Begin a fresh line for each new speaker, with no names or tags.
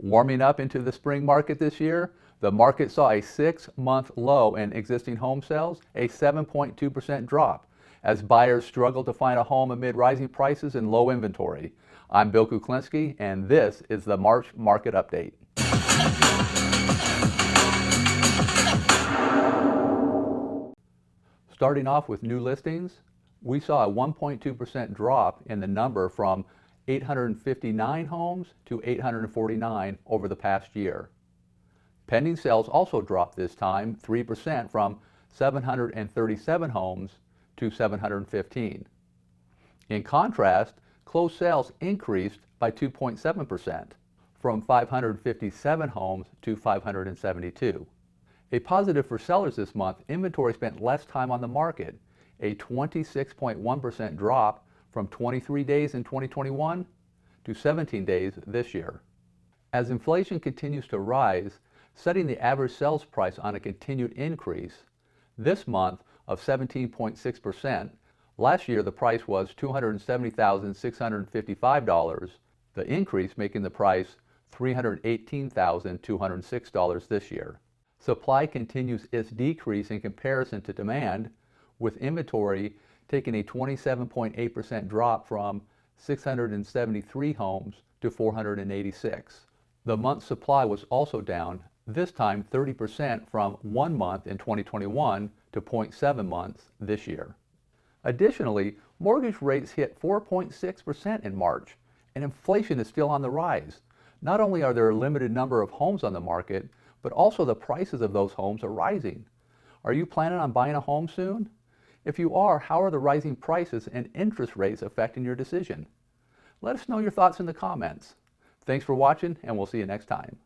Warming up into the spring market this year, the market saw a 6-month low in existing home sales, a 7.2% drop, as buyers struggled to find a home amid rising prices and low inventory. I'm Bill Kuklinski, and this is the March Market Update. Starting off with new listings, we saw a 1.2% drop in the number from 859 homes to 849 over the past year. Pending sales also dropped this time 3% from 737 homes to 715. In contrast, closed sales increased by 2.7% from 557 homes to 572. A positive for sellers this month, inventory spent less time on the market, a 26.1% drop from 23 days in 2021 to 17 days this year. As inflation continues to rise, setting the average sales price on a continued increase, this month of 17.6%, last year the price was $270,655, the increase making the price $318,206 this year. Supply continues its decrease in comparison to demand, with inventory taking a 27.8% drop from 673 homes to 486. The month's supply was also down, this time 30% from 1 month in 2021 to 0.7 months this year. Additionally, mortgage rates hit 4.6% in March, and inflation is still on the rise. Not only are there a limited number of homes on the market, but also the prices of those homes are rising. Are you planning on buying a home soon? If you are, how are the rising prices and interest rates affecting your decision? Let us know your thoughts in the comments. Thanks for watching, and we'll see you next time.